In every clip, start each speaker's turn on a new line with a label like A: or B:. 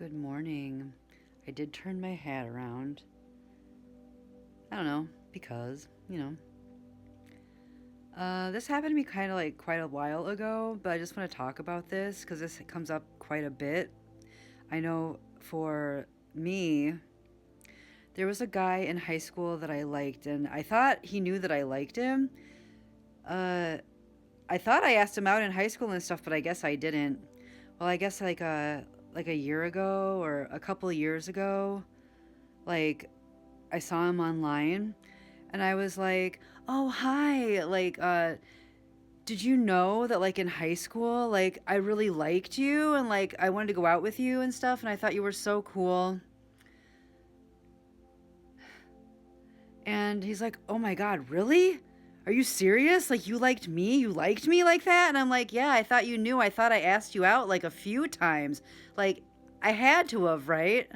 A: Good morning. I did turn my hat around. I don't know, because. This happened to me kind of like quite a while ago, but I just want to talk about this because this comes up quite a bit. I know for me, there was a guy in high school that I liked, and I thought he knew that I liked him. Uh, I thought I asked him out in high school and stuff, but I guess I didn't. Well, I guess like a year ago or a couple years ago, like I saw him online and I was like, "Oh, hi. Did you know that like in high school, like I really liked you and like I wanted to go out with you and stuff and I thought you were so cool." And he's like, "Oh my god, really? Are you serious? Like you liked me? You liked me like that?" And I'm like, "Yeah, I thought you knew. I thought I asked you out like a few times. Like I had to have, right?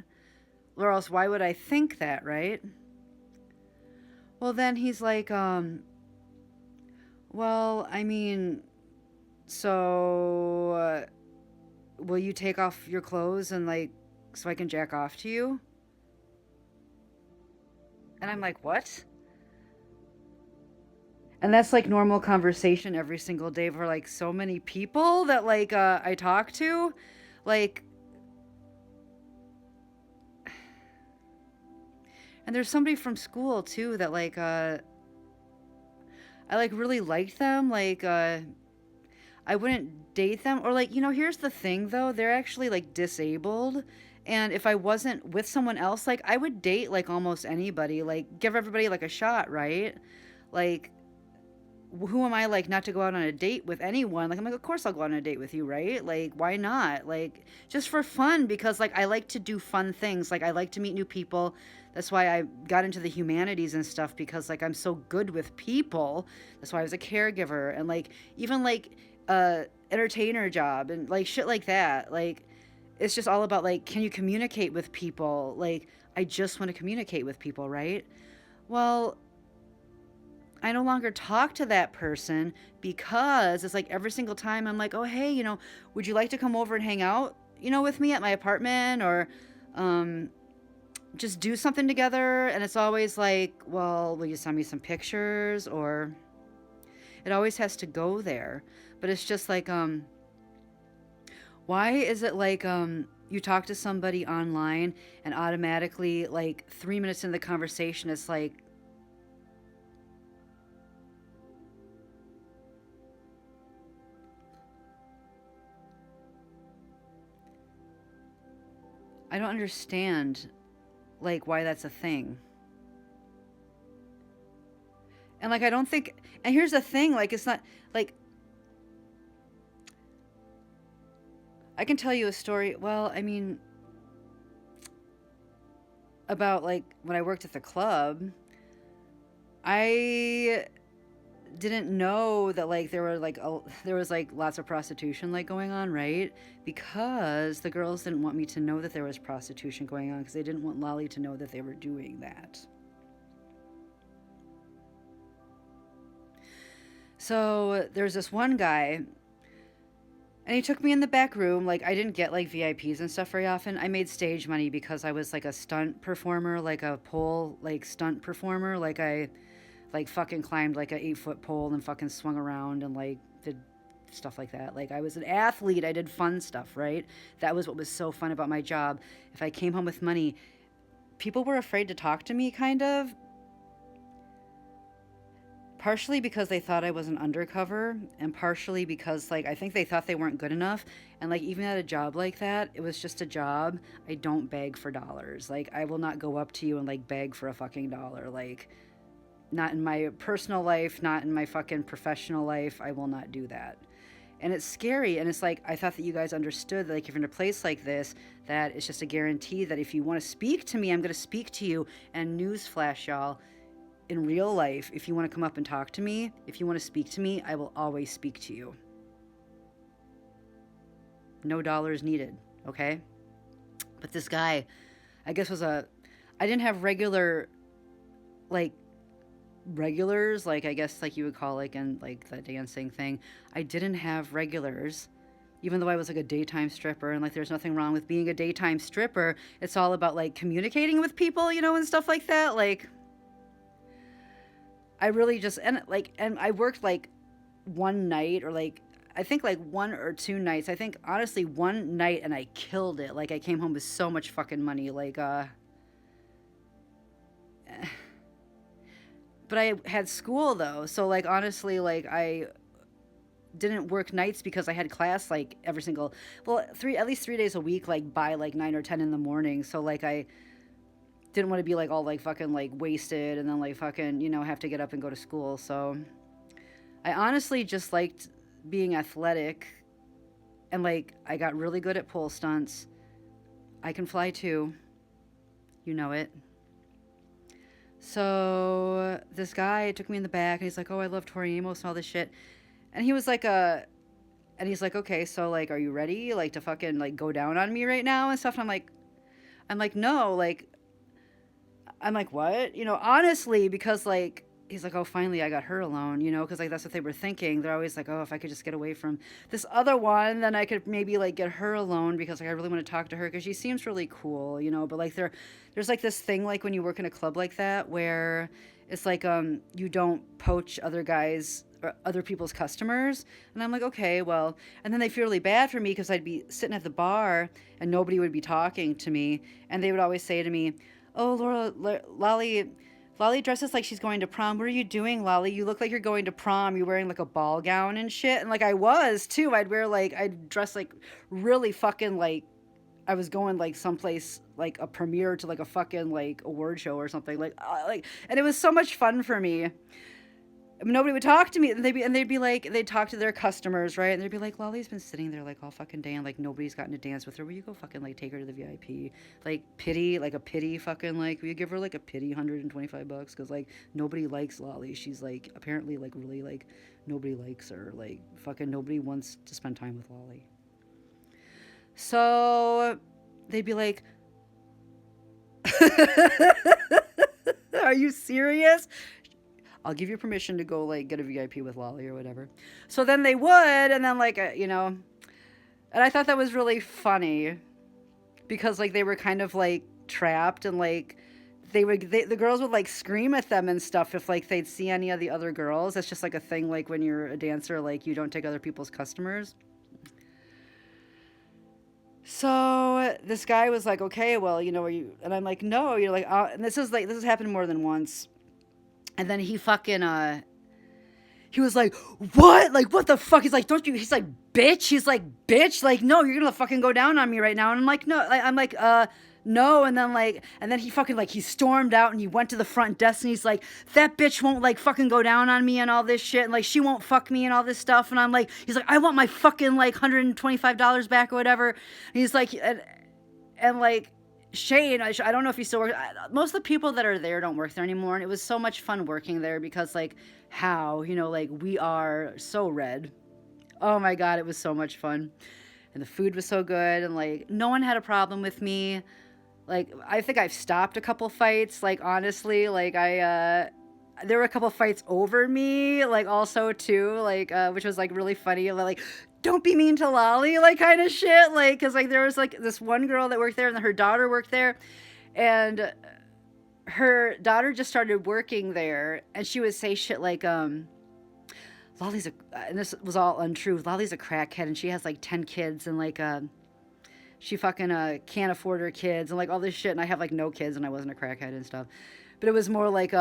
A: Or else why would I think that, right?" Well, then he's like, well, I mean, so will you take off your clothes and like so I can jack off to you? And I'm like, what? And that's like normal conversation every single day for like so many people that like I talk to. Like, and there's somebody from school too that like I like really liked them. Like I wouldn't date them. Or like, here's the thing though, they're actually like disabled. And if I wasn't with someone else, like I would date like almost anybody, like give everybody like a shot, right? Like who am I like not to go out on a date with anyone? Like I'm like, of course I'll go on a date with you, right? Like why not? Like just for fun because like I like to do fun things. Like I like to meet new people. That's why I got into the humanities and stuff because like I'm so good with people. That's why I was a caregiver and like even like entertainer job and like shit like that. Like it's just all about like can you communicate with people? Like I just want to communicate with people, right? Well, I no longer talk to that person because it's like every single time I'm like, oh, hey, would you like to come over and hang out, with me at my apartment or um, just do something together? And it's always like, well, will you send me some pictures? Or it always has to go there. But it's just like, why is it like, you talk to somebody online and automatically, like, 3 minutes into the conversation, it's like, I don't understand like why that's a thing. And like I don't think and here's the thing, like it's not like I can tell you a story. Well, I mean about like when I worked at the club, I didn't know that like there was like lots of prostitution like going on, right? Because the girls didn't want me to know that there was prostitution going on because they didn't want Lolly to know that they were doing that. So there's this one guy and he took me in the back room. Like, I didn't get like VIPs and stuff very often. I made stage money because I was like a stunt performer, like a pole, like stunt performer. Like, I like fucking climbed like a 8 foot pole and fucking swung around and like did stuff like that. Like, I was an athlete. I did fun stuff, right? That was what was so fun about my job. If I came home with money, people were afraid to talk to me, kind of, partially because they thought I was an undercover and partially because like I think they thought they weren't good enough and like even at a job like that it was just a job. I don't beg for dollars. Like I will not go up to you and like beg for a fucking dollar. Like not in my personal life, not in my fucking professional life. I will not do that. And it's scary and it's like I thought that you guys understood that like if you're in a place like this that it's just a guarantee that if you want to speak to me I'm going to speak to you. And newsflash, y'all, in real life, if you want to come up and talk to me, if you want to speak to me, I will always speak to you. No dollars needed, okay? But this guy, I guess I didn't have like, regulars, like, I guess, like you would call, like, in, like, the dancing thing. I didn't have regulars, even though I was like a daytime stripper, and like there's nothing wrong with being a daytime stripper. It's all about like communicating with people, you know, and stuff like that. Like I really just and I worked like one night or like I think like one or two nights. I think honestly one night and I killed it. Like I came home with so much fucking money. Like but I had school though. So like honestly like I didn't work nights because I had class like every single at least 3 days a week, like by like 9 or 10 in the morning. So like I didn't want to be like all like fucking like wasted and then like fucking, you know, have to get up and go to school. So I honestly just liked being athletic, and like I got really good at pole stunts. I can fly too. You know it. So this guy took me in the back and he's like, "Oh, I love Tori Amos and all this shit." And he was like and he's like, "Okay, so like are you ready like to fucking like go down on me right now and stuff?" And I'm like, "No, like I'm like, what?" You know, honestly, because like he's like, "Oh, finally I got her alone," you know, because like that's what they were thinking. They're always like, "Oh, if I could just get away from this other one, then I could maybe like get her alone because like I really want to talk to her because she seems really cool, you know." But like there's like this thing like when you work in a club like that where it's like you don't poach other guys or other people's customers. And I'm like, okay, well, and then they feel really bad for me because I'd be sitting at the bar and nobody would be talking to me, and they would always say to me, "Oh, Lolly dresses like she's going to prom. What are you doing, Lolly? You look like you're going to prom. You're wearing like a ball gown and shit." And like I was too. I'd dress like really fucking like I was going like someplace like a premiere to like a fucking like award show or something. And it was so much fun for me. Nobody would talk to me, and they'd be like, they'd talk to their customers, right? And they'd be like, "Lolly's been sitting there like all fucking day, and like nobody's gotten to dance with her. Will you go fucking like take her to the VIP? Like a pity fucking like, will you give her like a pity $125 because like nobody likes Lolly. She's like apparently like really like nobody likes her. Like fucking nobody wants to spend time with Lolly." So they'd be like, "Are you serious? I'll give you permission to go like get a VIP with Lolly or whatever." So then they would, and then like you know, and I thought that was really funny because like they were kind of like trapped, and like the girls would like scream at them and stuff if like they'd see any of the other girls. That's just like a thing like when you're a dancer, like you don't take other people's customers. So this guy was like, "Okay, well, you know, are you?" And I'm like, "No." You're like, and this has happened more than once. And then he fucking he was like, "What? Like, what the fuck?" He's like, "Don't you?" He's like, "Bitch." He's like, "Bitch." Like, "No, you're gonna fucking go down on me right now." And I'm like, "No." I'm like, no. And then he fucking like he stormed out and he went to the front desk and he's like, "That bitch won't like fucking go down on me and all this shit, and like she won't fuck me and all this stuff." And I'm like, he's like, "I want my fucking like $125 back or whatever." And he's like, and like Shane, I don't know if he still works. Most of the people that are there don't work there anymore, and it was so much fun working there because like how, you know, like we are so red. Oh my god, it was so much fun. And the food was so good, and like no one had a problem with me. Like I think I've stopped a couple fights, like honestly, like there were a couple fights over me, like also too, like which was like really funny, like "Don't be mean to Lolly," like kind of shit, like because like there was like this one girl that worked there and her daughter worked there, and her daughter just started working there, and she would say shit like Lolly's and this was all untrue, "Lolly's a crackhead and she has like 10 kids and like she fucking can't afford her kids and like all this shit, and I have like no kids and I wasn't a crackhead and stuff." But it was more like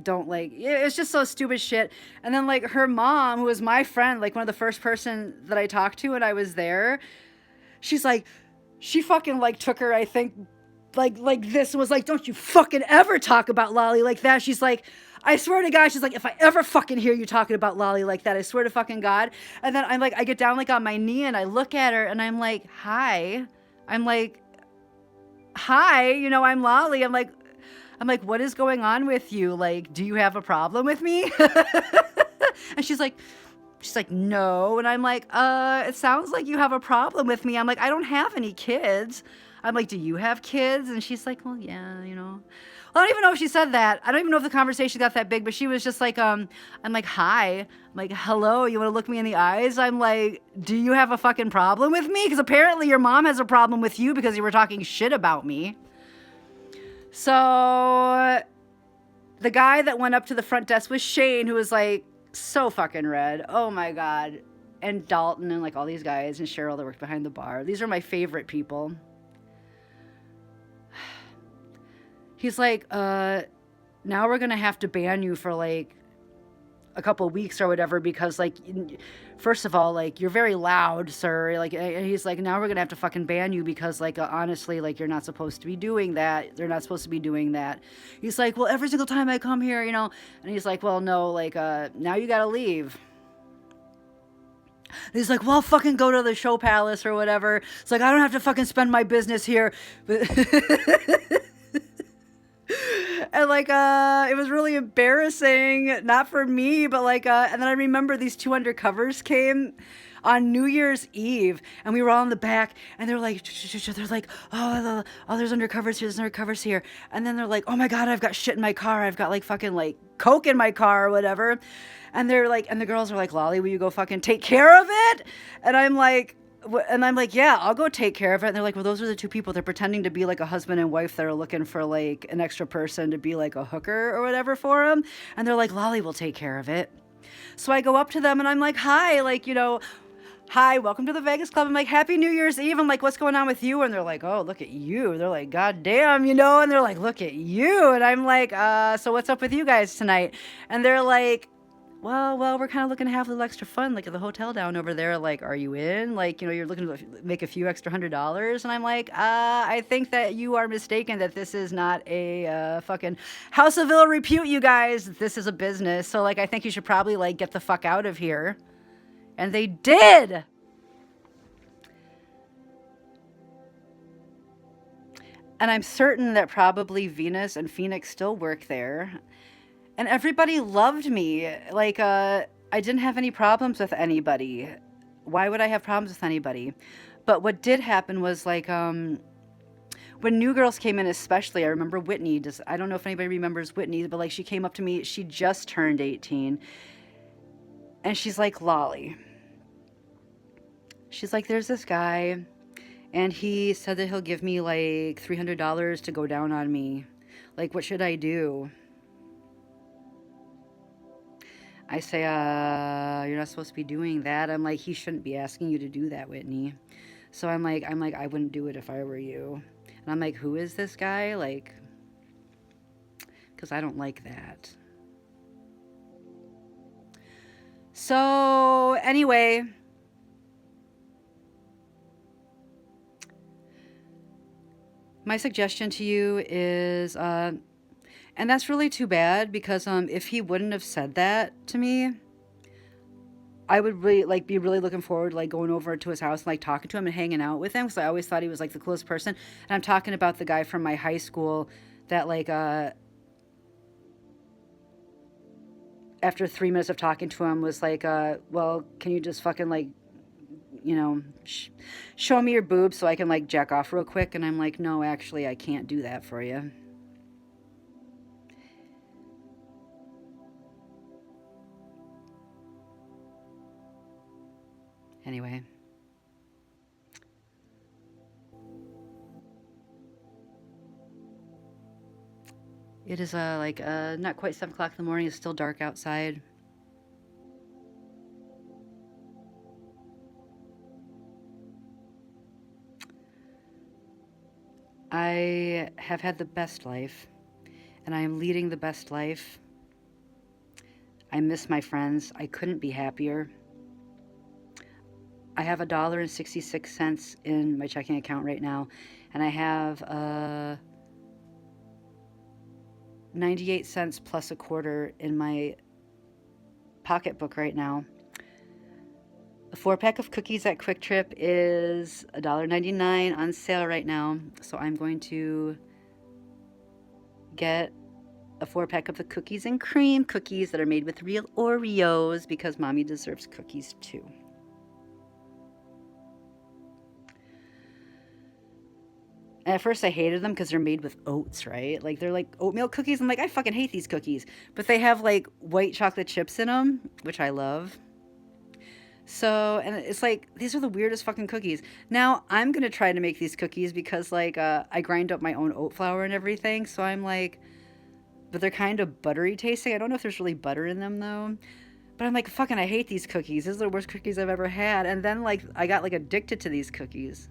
A: don't like, yeah, it's just so stupid shit. And then like her mom, who was my friend, like one of the first person that I talked to when I was there, she's like, she fucking like took her, I think like this, was like, "Don't you fucking ever talk about Lolly like that." She's like, "I swear to God," she's like, "if I ever fucking hear you talking about Lolly like that, I swear to fucking God." And then I'm like, I get down like on my knee and I look at her and I'm like, "Hi." I'm like, "Hi, you know, I'm Lolly." I'm like, "What is going on with you? Like, do you have a problem with me?" And she's like, She's like, no. And I'm like, it sounds like you have a problem with me. I'm like, I don't have any kids. I'm like, do you have kids? And she's like, well, yeah, you know. I don't even know if she said that. I don't even know if the conversation got that big, but she was just like, I'm like, hi. I'm like, hello, you want to look me in the eyes? I'm like, do you have a fucking problem with me? Because apparently your mom has a problem with you because you were talking shit about me. So the guy that went up to the front desk was Shane, who was like so fucking red. Oh my God. And Dalton and like all these guys and Cheryl that worked behind the bar. These are my favorite people. He's like, now we're going to have to ban you for like a couple weeks or whatever because like, first of all, like you're very loud, sir. Like, he's like, now we're going to have to fucking ban you because like, honestly, like you're not supposed to be doing that. They're not supposed to be doing that. He's like, well, every single time I come here, you know, and he's like, well, no, like, now you got to leave. And he's like, well, fucking go to the show palace or whatever. It's like, I don't have to fucking spend my business here. And like it was really embarrassing, not for me, but like and then I remember these two undercovers came on New Year's Eve and we were all in the back and they're like oh there's undercovers here, there's undercovers here, and then they're like, oh my God, I've got shit in my car, I've got like fucking like coke in my car or whatever, and they're like, and the girls are like, Lolly, will you go fucking take care of it? And I'm like, yeah, I'll go take care of it. And they're like, well, those are the two people. They're pretending to be like a husband and wife that are looking for like an extra person to be like a hooker or whatever for them. And they're like, Lolly will take care of it. So I go up to them and I'm like, hi, like, you know, hi, welcome to the Vegas Club. I'm like, Happy New Year's Eve. I'm like, what's going on with you? And they're like, oh, look at you. They're like, God damn, you know, and they're like, look at you. And I'm like, so what's up with you guys tonight? And they're like, well, we're kind of looking to have a little extra fun, like at the hotel down over there. Like, are you in? Like, you know, you're looking to make a few extra $100. And I'm like, I think that you are mistaken, that this is not a fucking house of ill repute, you guys. This is a business. So, like, I think you should probably, like, get the fuck out of here. And they did. And I'm certain that probably Venus and Phoenix still work there. And everybody loved me. Like, I didn't have any problems with anybody. Why would I have problems with anybody? But what did happen was, like, when new girls came in, especially, I remember Whitney. I don't know if anybody remembers Whitney, but, like, she came up to me. She just turned 18. And she's like, Lolly. She's like, there's this guy, and he said that he'll give me, like, $300 to go down on me. Like, what should I do? I say, you're not supposed to be doing that. I'm like, he shouldn't be asking you to do that, Whitney. So I'm like, I wouldn't do it if I were you. And I'm like, who is this guy? Like, because I don't like that. So anyway, my suggestion to you is, and that's really too bad, because if he wouldn't have said that to me, I would really like be really looking forward to like going over to his house and like talking to him and hanging out with him, because I always thought he was like the coolest person. And I'm talking about the guy from my high school that like after 3 minutes of talking to him was like, well, can you just fucking like, you know, show me your boobs so I can like jack off real quick? And I'm like, no, actually I can't do that for you. Anyway. It is like not quite 7 o'clock in the morning. It's still dark outside. I have had the best life, and I am leading the best life. I miss my friends. I couldn't be happier. I have $1.66 in my checking account right now, and I have 98 cents plus a quarter in my pocketbook right now. A 4-pack of cookies at Quick Trip is $1.99 on sale right now, so I'm going to get a 4-pack of the cookies and cream cookies that are made with real Oreos because mommy deserves cookies too. And at first I hated them because they're made with oats, right? Like they're like oatmeal cookies. I'm like, I fucking hate these cookies. But they have like white chocolate chips in them, which I love. So, and it's like, these are the weirdest fucking cookies. Now, I'm going to try to make these cookies because, like, I grind up my own oat flour and everything. So I'm like, but they're kind of buttery tasting. I don't know if there's really butter in them, though. But I'm like, fucking, I hate these cookies. These are the worst cookies I've ever had. And then, like, I got, like, addicted to these cookies.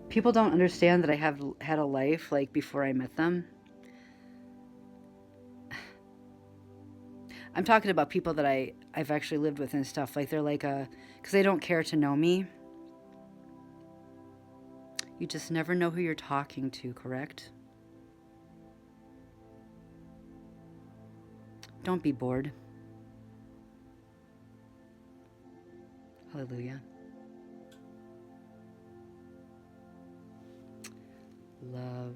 A: People don't understand that I have had a life, like, before I met them. I'm talking about people that I've actually lived with and stuff. Like, they're like, because they don't care to know me. You just never know who you're talking to, correct? Don't be bored. Hallelujah. Love.